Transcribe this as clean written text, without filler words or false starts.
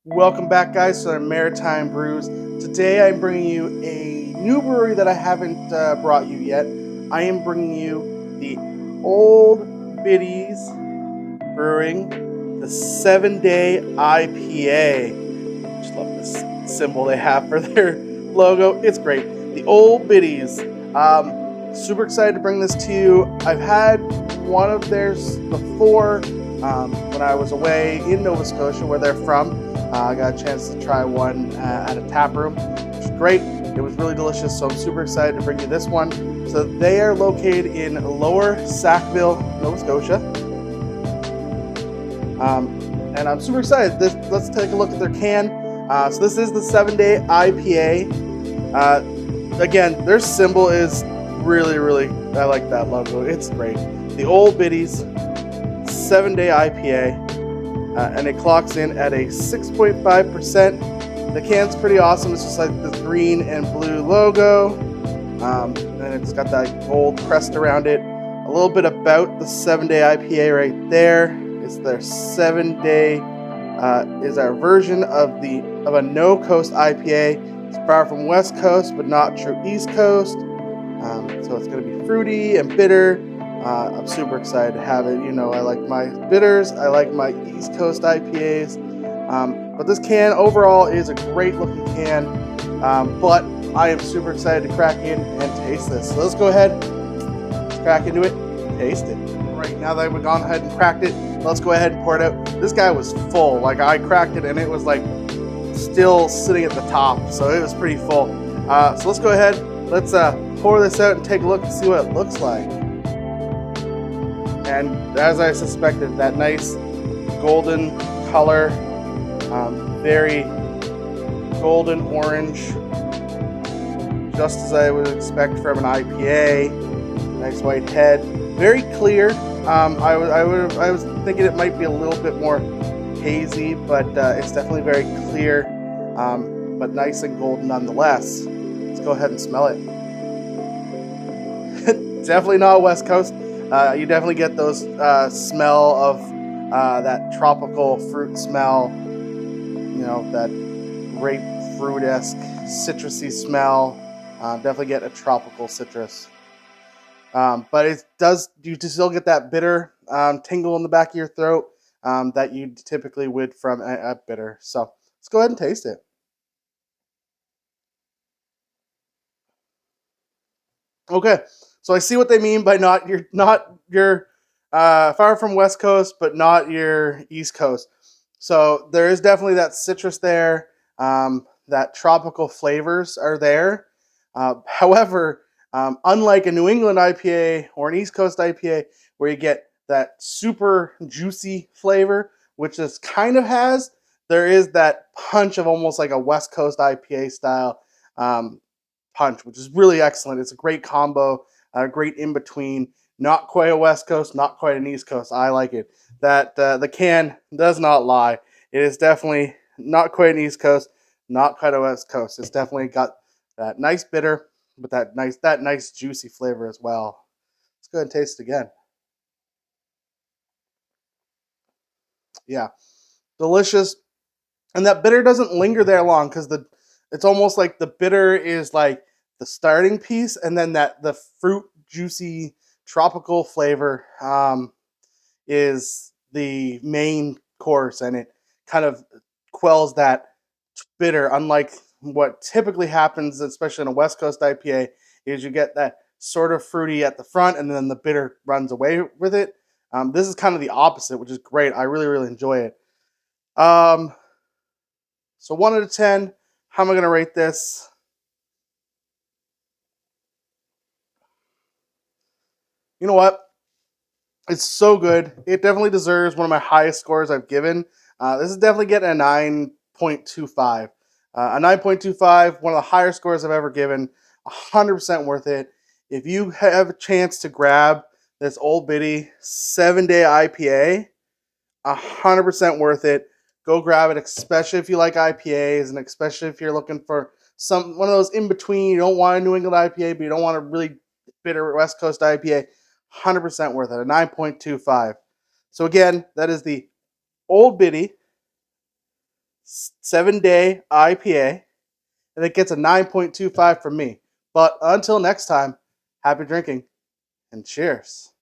Welcome back, guys, to the Maritime Brews. Today I'm bringing you a new brewery that I haven't brought you yet. I am bringing you the Old Biddies Brewing, the 7-Day IPA. Just love this symbol they have for their logo. It's great. The Old Biddies. Super excited to bring this to you. I've had one of theirs before when I was away in Nova Scotia, where they're from. I got a chance to try one at a tap room, which was great. It was really delicious, so I'm super excited to bring you this one. So they are located in Lower Sackville, Nova Scotia. And I'm super excited. Let's take a look at their can. So this is the 7-Day IPA. Again, their symbol is really, I like that logo. It's great. The Old Biddies 7-Day IPA. And it clocks in at a 6.5%. The can's pretty awesome. It's just like the green and blue logo. And it's got that gold crest around it. A little bit about the 7-Day IPA right there. It's their 7-Day is our version of a no coast IPA. It's far from West Coast, but not true East Coast. So it's going to be fruity and bitter. I'm super excited to have it. You know, I like my bitters. I like my East Coast IPAs. But this can overall is a great looking can. But I am super excited to crack in and taste this. So let's go ahead, crack into it, and taste it. All right, now that we've gone ahead and cracked it, let's go ahead and pour it out. This guy was full. Like, I cracked it and it was like still sitting at the top. So it was pretty full. So let's go ahead. Let's pour this out and take a look and see what it looks like. And as I suspected, that nice golden color, very golden orange, just as I would expect from an IPA. Nice white head, very clear. I was thinking it might be a little bit more hazy, but it's definitely very clear, but nice and golden nonetheless. Let's go ahead and smell it. Definitely not West Coast. You definitely get those smell of that tropical fruit smell, you know, that grapefruit-esque citrusy smell. Definitely get a tropical citrus. But you still get that bitter tingle in the back of your throat that you typically would from a bitter. So let's go ahead and taste it. Okay, so I see what they mean by not your far from West Coast, but not your East Coast. So there is definitely that citrus there. That tropical flavors are there. However, unlike a New England IPA or an East Coast IPA, where you get that super juicy flavor, which this kind of has, there is that punch of almost like a West Coast IPA style punch, which is really excellent. It's a great combo, great in between. Not quite a West Coast, not quite an East Coast. I like it. That the can does not lie. It is definitely not quite an East Coast, not quite a West Coast. It's definitely got that nice bitter, but that nice juicy flavor as well. Let's go ahead and taste it again. Yeah, delicious, and that bitter doesn't linger there long because it's almost like the bitter is like the starting piece, and then that the fruit juicy tropical flavor is the main course, and it kind of quells that bitter. Unlike what typically happens, especially in a West Coast IPA, is you get that sort of fruity at the front, and then the bitter runs away with it. This is kind of the opposite, which is great. I really enjoy it. Um, so 1 out of 10. How am I going to rate this? You know what? It's so good. It definitely deserves one of my highest scores I've given. This is definitely getting a 9.25. A 9.25, one of the higher scores I've ever given. 100% worth it. If you have a chance to grab this Old Biddy 7-Day IPA, 100% worth it. Go grab it, especially if you like IPAs, and especially if you're looking for one of those in between. You don't want a New England IPA, but you don't want a really bitter West Coast IPA. 100% worth it. A 9.25. So again, that is the Old Biddy 7-day IPA, and it gets a 9.25 from me. But until next time, happy drinking and cheers.